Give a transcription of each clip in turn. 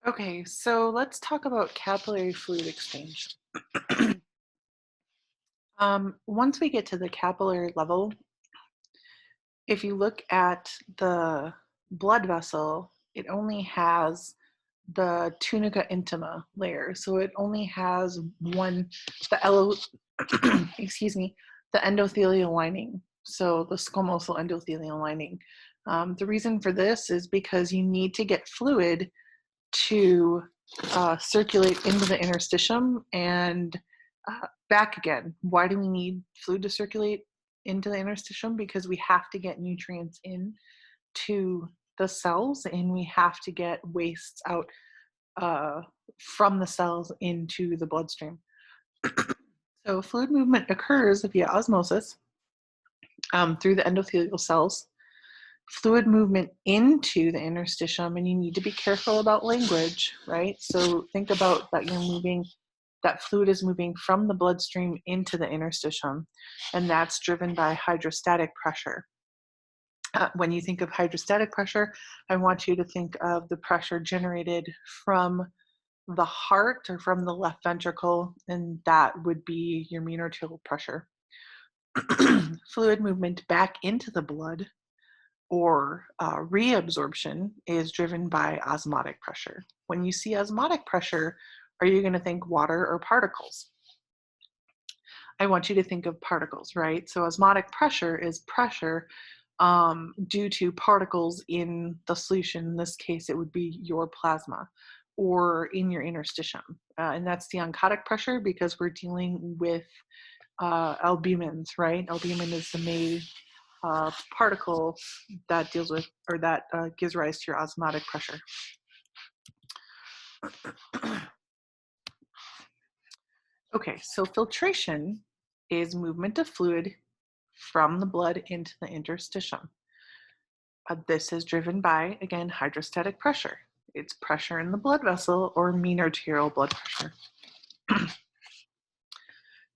Okay, so let's talk about capillary fluid exchange. Once we get to the capillary level, if you look at the blood vessel, it only has the tunica intima layer. So it only has excuse me, the endothelial lining. So the squamosal endothelial lining. The reason for this is because you need to get fluid to circulate into the interstitium and back again. Why do we need fluid to circulate into the interstitium? Because we have to get nutrients in to the cells and we have to get wastes out from the cells into the bloodstream. So fluid movement occurs via osmosis through the endothelial cells. Fluid movement into the interstitium, and you need to be careful about language, right? So think about that that fluid is moving from the bloodstream into the interstitium, and that's driven by hydrostatic pressure. When you think of hydrostatic pressure, I want you to think of the pressure generated from the heart or from the left ventricle, and that would be your mean arterial pressure. Fluid movement back into the blood or reabsorption is driven by osmotic pressure. When you see osmotic pressure, are you going to think water or particles? I want you to think of particles, right? So osmotic pressure is pressure due to particles in the solution. In this case, it would be your plasma or in your interstitium. And that's the oncotic pressure because we're dealing with albumins, right? Albumin is the main particle that deals with or that gives rise to your osmotic pressure. Okay, so filtration is movement of fluid from the blood into the interstitium. This is driven by, again, hydrostatic pressure. It's pressure in the blood vessel or mean arterial blood pressure.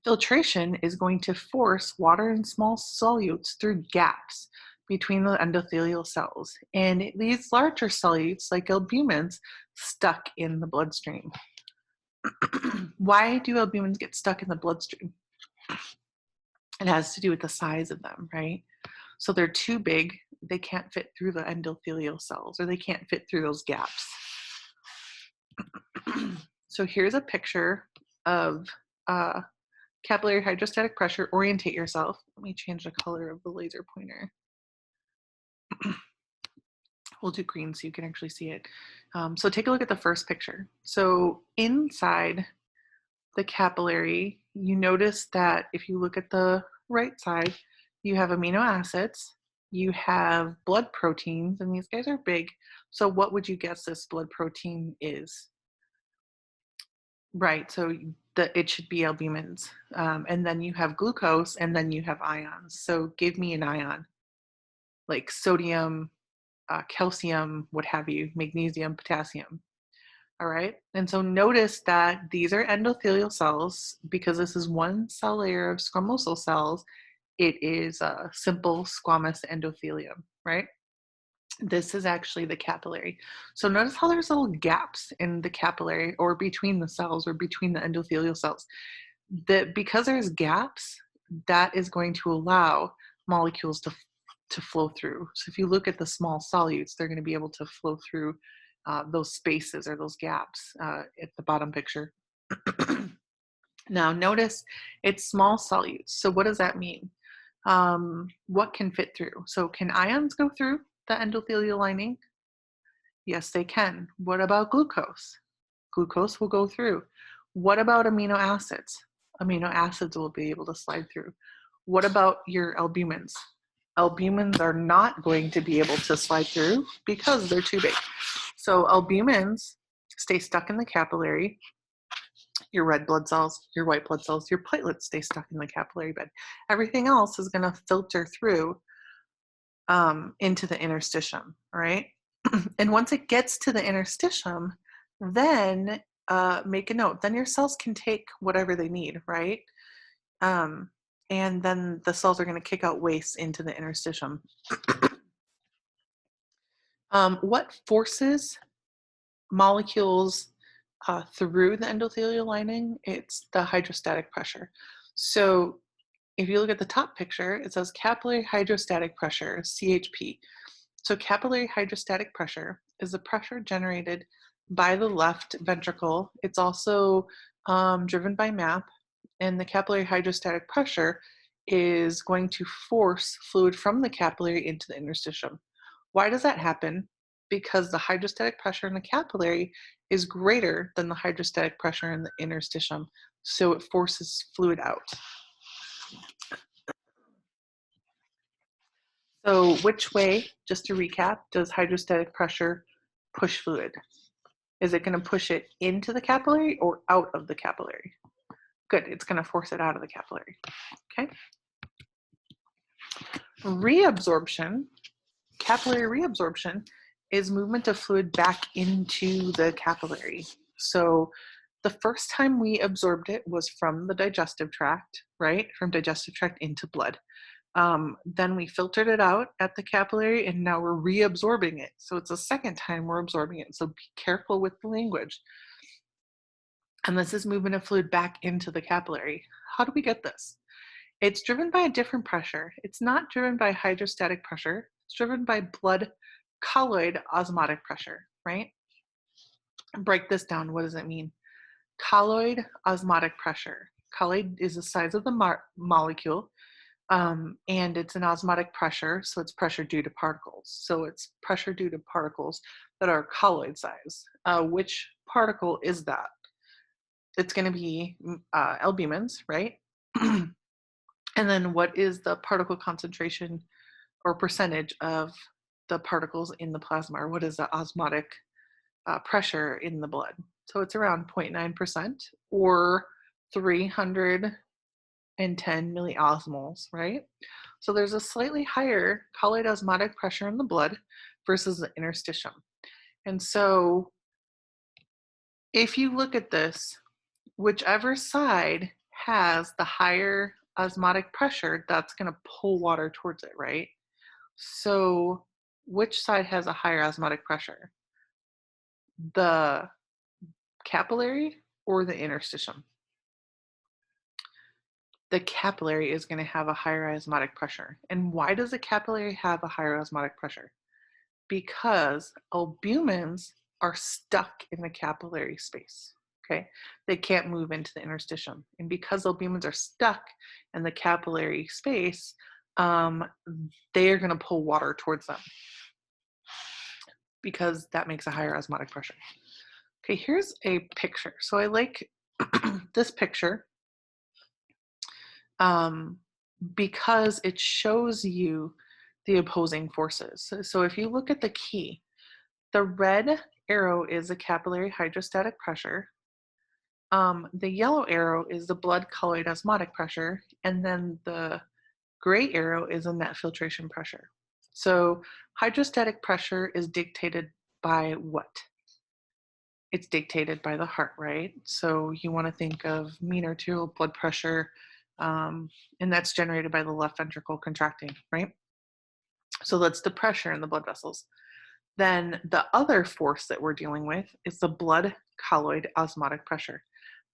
Filtration is going to force water and small solutes through gaps between the endothelial cells, and it leaves larger solutes like albumins stuck in the bloodstream. Why do albumins get stuck in the bloodstream? It has to do with the size of them, right? So they're too big, they can't fit through the endothelial cells, or they can't fit through those gaps. So here's a picture of capillary hydrostatic pressure. Orientate yourself. Let me change the color of the laser pointer. We'll do green so you can actually see it. So take a look at the first picture. So inside the capillary, you notice that if you look at the right side, you have amino acids, you have blood proteins, and these guys are big. So what would you guess this blood protein is? Right, so it should be albumins. And then you have glucose, and then you have ions. So give me an ion, like sodium, calcium, what have you, magnesium, potassium. All right, and so notice that these are endothelial cells because this is one cell layer of squamosal cells. It is a simple squamous endothelium, right? This is actually the capillary. So notice how there's little gaps in the capillary or between the cells or between the endothelial cells. Because there's gaps, that is going to allow molecules to flow through. So if you look at the small solutes, they're going to be able to flow through those spaces or those gaps at the bottom picture. Now notice it's small solutes. So what does that mean? What can fit through? So can ions go through the endothelial lining? Yes, they can. What about glucose? Glucose will go through. What about amino acids? Amino acids will be able to slide through. What about your albumins? Albumins are not going to be able to slide through because they're too big. So albumins stay stuck in the capillary. Your red blood cells, your white blood cells, your platelets stay stuck in the capillary bed. Everything else is going to filter through into the interstitium, right? And once it gets to the interstitium, then make a note. Then your cells can take whatever they need, right? And then the cells are going to kick out waste into the interstitium. What forces molecules through the endothelial lining, it's the hydrostatic pressure. So if you look at the top picture, it says capillary hydrostatic pressure, CHP. So capillary hydrostatic pressure is the pressure generated by the left ventricle. It's also driven by MAP, and the capillary hydrostatic pressure is going to force fluid from the capillary into the interstitium. Why does that happen? Because the hydrostatic pressure in the capillary is greater than the hydrostatic pressure in the interstitium, so it forces fluid out. So which way, just to recap, does hydrostatic pressure push fluid? Is it going to push it into the capillary or out of the capillary? Good, it's going to force it out of the capillary. Okay. Reabsorption, capillary reabsorption, is movement of fluid back into the capillary. So the first time we absorbed it was from the digestive tract, right? From digestive tract into blood. Then we filtered it out at the capillary, and now we're reabsorbing it. So it's the second time we're absorbing it. So be careful with the language. And this is movement of fluid back into the capillary. How do we get this? It's driven by a different pressure. It's not driven by hydrostatic pressure. It's driven by blood colloid osmotic pressure, right? Break this down. What does it mean? Colloid osmotic pressure. Colloid is the size of the molecule, and it's an osmotic pressure, so it's pressure due to particles. So it's pressure due to particles that are colloid size. Which particle is that? It's going to be albumins, right? And then what is the particle concentration or percentage of the particles in the plasma, or what is the osmotic pressure in the blood? So it's around 0.9% or 310 milliosmoles, right? So there's a slightly higher colloid osmotic pressure in the blood versus the interstitium. And so if you look at this, whichever side has the higher osmotic pressure, that's going to pull water towards it, right? So which side has a higher osmotic pressure? The capillary or the interstitium? The capillary is going to have a higher osmotic pressure. And why does the capillary have a higher osmotic pressure? Because albumins are stuck in the capillary space. Okay, they can't move into the interstitium. And because albumins are stuck in the capillary space, they are going to pull water towards them because that makes a higher osmotic pressure. Okay, here's a picture. So I like this picture because it shows you the opposing forces. So if you look at the key, the red arrow is the capillary hydrostatic pressure. The yellow arrow is the blood colloid osmotic pressure, and then the gray arrow is a net filtration pressure. So hydrostatic pressure is dictated by what? It's dictated by the heart, right? So you want to think of mean arterial blood pressure, and that's generated by the left ventricle contracting, right? So that's the pressure in the blood vessels. Then the other force that we're dealing with is the blood colloid osmotic pressure.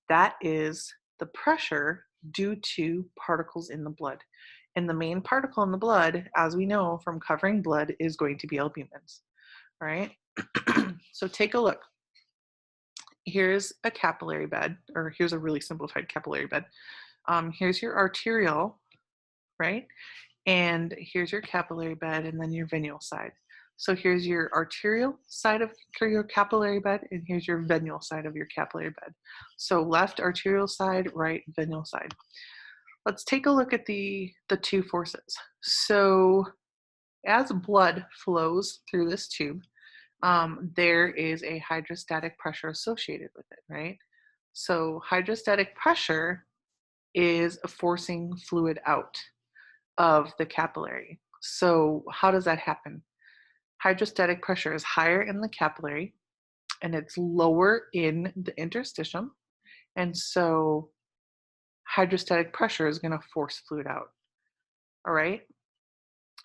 That is the pressure due to particles in the blood. And the main particle in the blood, as we know from covering blood, is going to be albumins, right? So take a look. Here's a capillary bed, or here's a really simplified capillary bed. Here's your arterial, right? And here's your capillary bed, and then your venule side. So here's your arterial side of your capillary bed, and here's your venule side of your capillary bed. So left arterial side, right venule side. Let's take a look at the two forces. So as blood flows through this tube, there is a hydrostatic pressure associated with it, right? So hydrostatic pressure is forcing fluid out of the capillary. So how does that happen? Hydrostatic pressure is higher in the capillary and it's lower in the interstitium. And so hydrostatic pressure is going to force fluid out. All right.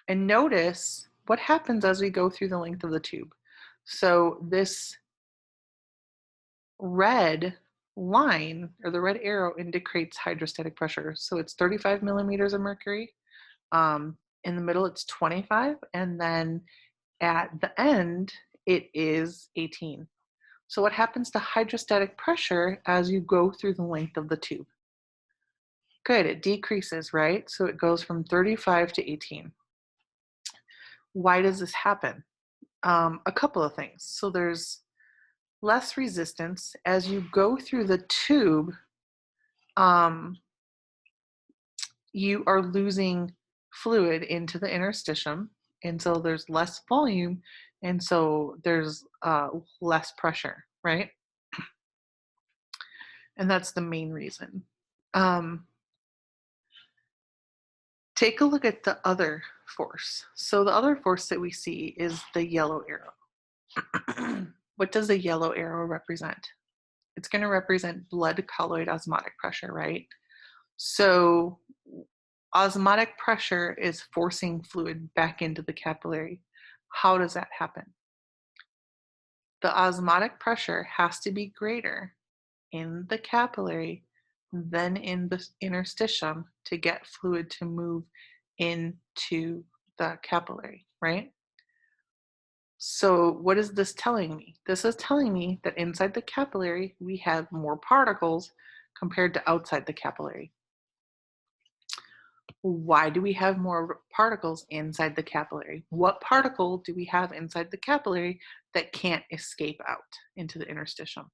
And notice what happens as we go through the length of the tube. So this red line or the red arrow indicates hydrostatic pressure. So it's 35 millimeters of mercury. In the middle, it's 25. And then at the end, it is 18. So what happens to hydrostatic pressure as you go through the length of the tube? Good, it decreases, right? So it goes from 35 to 18. Why does this happen? A couple of things. So there's less resistance as you go through the tube. You are losing fluid into the interstitium, and so there's less volume, and so there's less pressure, right? And that's the main reason. Take a look at the other force. So the other force that we see is the yellow arrow. What does the yellow arrow represent? It's going to represent blood colloid osmotic pressure, right? So osmotic pressure is forcing fluid back into the capillary. How does that happen? The osmotic pressure has to be greater in the capillary than in the interstitium to get fluid to move into the capillary, right? So what is this telling me? This is telling me that inside the capillary, we have more particles compared to outside the capillary. Why do we have more particles inside the capillary? What particle do we have inside the capillary that can't escape out into the interstitium?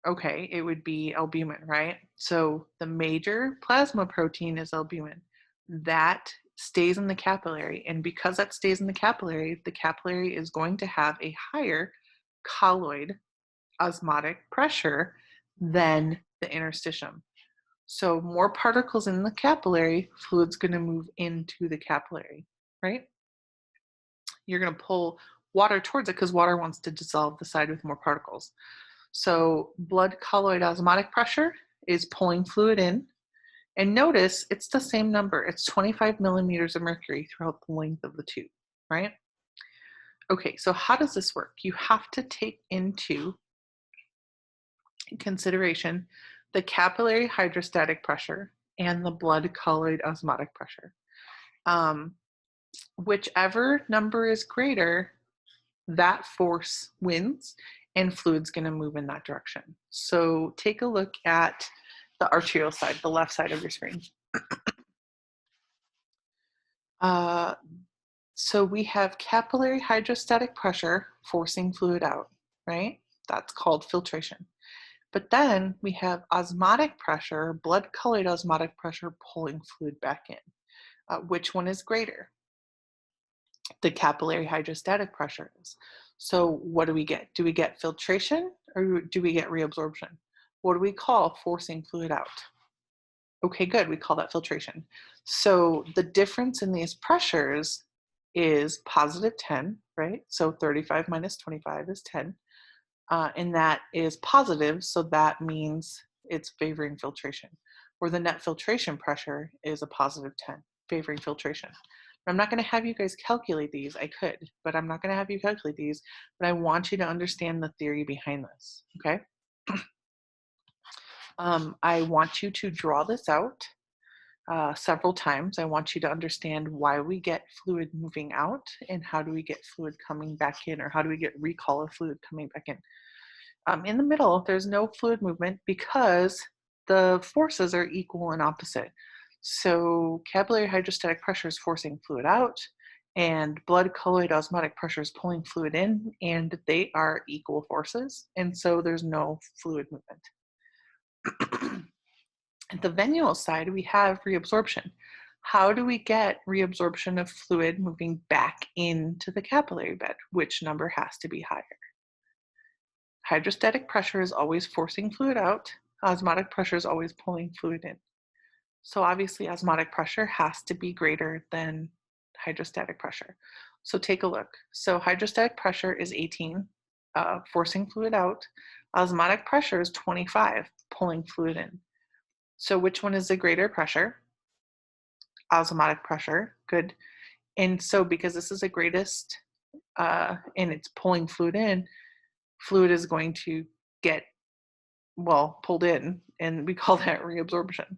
Okay, it would be albumin, right? So the major plasma protein is albumin. That stays in the capillary, and because that stays in the capillary is going to have a higher colloid osmotic pressure than the interstitium. So more particles in the capillary, fluid's going to move into the capillary, right? You're going to pull water towards it because water wants to dissolve the side with more particles. So blood colloid osmotic pressure is pulling fluid in. And notice it's the same number. It's 25 millimeters of mercury throughout the length of the tube, right? Okay, so how does this work? You have to take into consideration the capillary hydrostatic pressure and the blood colloid osmotic pressure. Whichever number is greater, that force wins and fluid's going to move in that direction. So take a look at the arterial side, the left side of your screen. So we have capillary hydrostatic pressure forcing fluid out, right? That's called filtration. But then we have osmotic pressure, blood colloid osmotic pressure pulling fluid back in. Which one is greater? The capillary hydrostatic pressure is. So what do we get? Do we get filtration or do we get reabsorption? What do we call forcing fluid out? Okay, good, we call that filtration. So the difference in these pressures is positive 10, right? So 35 minus 25 is 10. And that is positive, so that means it's favoring filtration. Or the net filtration pressure is a positive 10, favoring filtration. But I'm not going to have you guys calculate these. I could, but I'm not going to have you calculate these. But I want you to understand the theory behind this, okay? I want you to draw this out several times. I want you to understand why we get fluid moving out and how do we get fluid coming back in, or how do we get recall of fluid coming back in. In the middle, there's no fluid movement because the forces are equal and opposite. So capillary hydrostatic pressure is forcing fluid out, and blood colloid osmotic pressure is pulling fluid in, and they are equal forces, and so there's no fluid movement. At the venule side, we have reabsorption. How do we get reabsorption of fluid moving back into the capillary bed? Which number has to be higher? Hydrostatic pressure is always forcing fluid out. Osmotic pressure is always pulling fluid in. So obviously osmotic pressure has to be greater than hydrostatic pressure. So take a look. So hydrostatic pressure is 18, forcing fluid out. Osmotic pressure is 25, pulling fluid in. So which one is the greater pressure? Osmotic pressure, good. And so because this is the greatest and it's pulling fluid in, fluid is going to get, well, pulled in, and we call that reabsorption.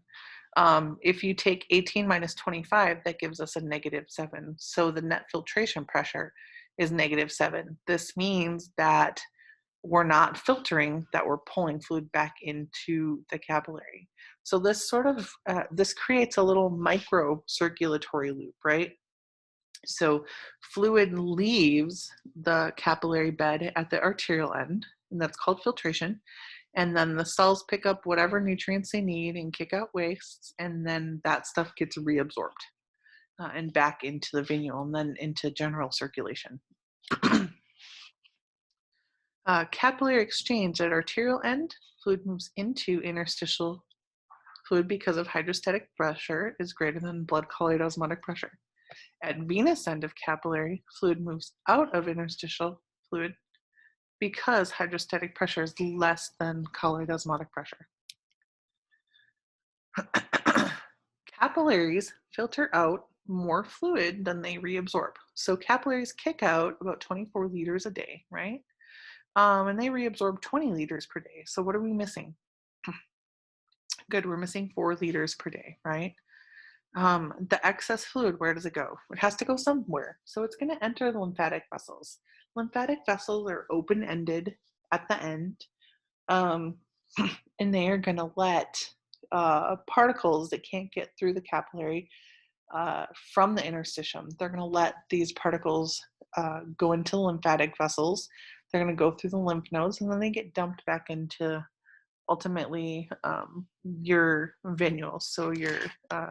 If you take 18 minus 25, that gives us a -7. So the net filtration pressure is -7. This means that we're not filtering, that we're pulling fluid back into the capillary. So this sort of, this creates a little micro circulatory loop, right? So fluid leaves the capillary bed at the arterial end, and that's called filtration. And then the cells pick up whatever nutrients they need and kick out wastes, and then that stuff gets reabsorbed and back into the venule and then into general circulation. Capillary exchange at arterial end, fluid moves into interstitial fluid because of hydrostatic pressure is greater than blood colloid osmotic pressure. At venous end of capillary, fluid moves out of interstitial fluid because hydrostatic pressure is less than colloid osmotic pressure. Capillaries filter out more fluid than they reabsorb. So capillaries kick out about 24 liters a day, right? And they reabsorb 20 liters per day. So what are we missing? Good, we're missing 4 liters per day, right? The excess fluid, where does it go? It has to go somewhere. So it's going to enter the lymphatic vessels. Lymphatic vessels are open-ended at the end, and they are going to let particles that can't get through the capillary from the interstitium. They're going to let these particles go into the lymphatic vessels. They're going to go through the lymph nodes, and then they get dumped back into ultimately your venules, so your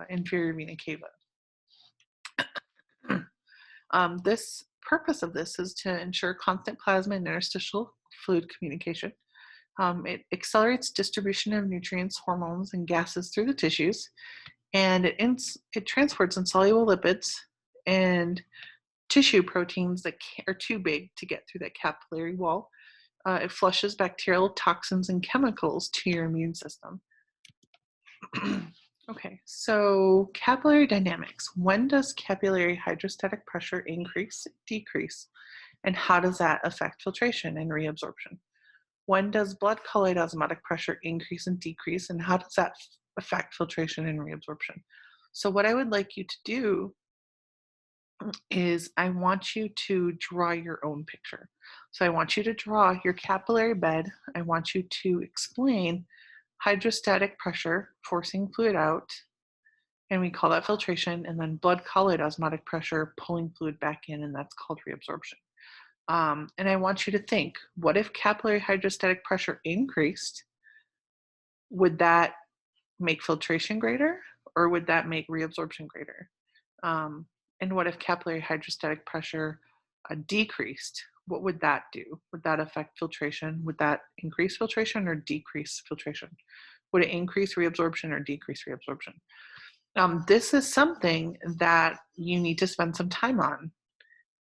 inferior vena cava. This purpose of this is to ensure constant plasma and interstitial fluid communication. It accelerates distribution of nutrients, hormones, and gases through the tissues, and it transports insoluble lipids and tissue proteins that are too big to get through that capillary wall. It flushes bacterial toxins and chemicals to your immune system. Okay, so capillary dynamics. When does capillary hydrostatic pressure increase, decrease, and how does that affect filtration and reabsorption? When does blood colloid osmotic pressure increase and decrease, and how does that affect filtration and reabsorption? So what I would like you to do is I want you to draw your own picture. So I want you to draw your capillary bed. I want you to explain hydrostatic pressure forcing fluid out, and we call that filtration, and then blood colloid osmotic pressure pulling fluid back in, and that's called reabsorption. And I want you to think, what if capillary hydrostatic pressure increased? Would that make filtration greater, or would that make reabsorption greater? And what if capillary hydrostatic pressure decreased? What would that do? Would that affect filtration? Would that increase filtration or decrease filtration? Would it increase reabsorption or decrease reabsorption? This is something that you need to spend some time on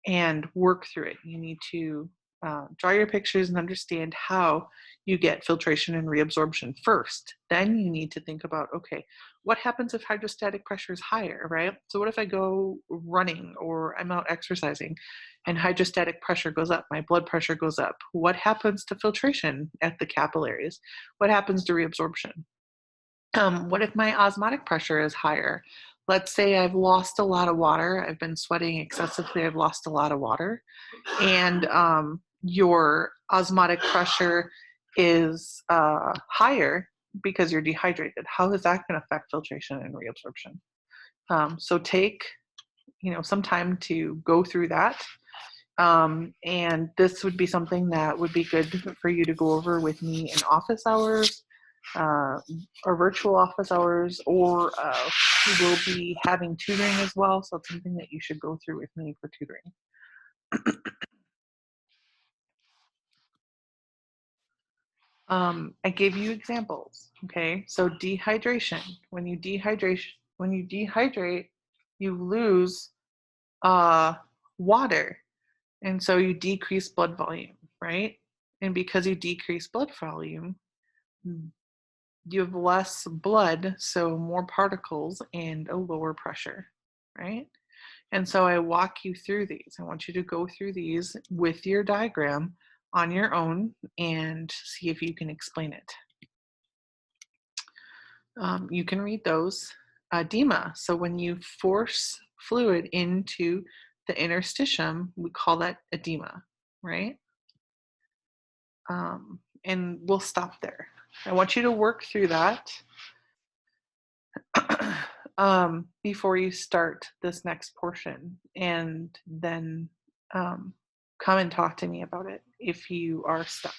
and work through it. You need to draw your pictures and understand how you get filtration and reabsorption first. Then you need to think about, okay, what happens if hydrostatic pressure is higher, right? So what if I go running or I'm out exercising and hydrostatic pressure goes up, my blood pressure goes up? What happens to filtration at the capillaries? What happens to reabsorption? What if my osmotic pressure is higher? Let's say I've lost a lot of water. I've been sweating excessively. I've lost a lot of water. And your osmotic pressure is higher because you're dehydrated. How is that going to affect filtration and reabsorption? So take, some time to go through that. And this would be something that would be good for you to go over with me in office hours, or virtual office hours, or we will be having tutoring as well. So it's something that you should go through with me for tutoring. I gave you examples. Okay, so dehydration. When you dehydrate, you lose water, and so you decrease blood volume, right? And because you decrease blood volume, you have less blood, so more particles and a lower pressure, right? And so I walk you through these. I want you to go through these with your diagram on your own and see if you can explain it. You can read those. Edema. So when you force fluid into the interstitium, we call that edema, right? And we'll stop there. I want you to work through that before you start this next portion, and then come and talk to me about it if you are stuck.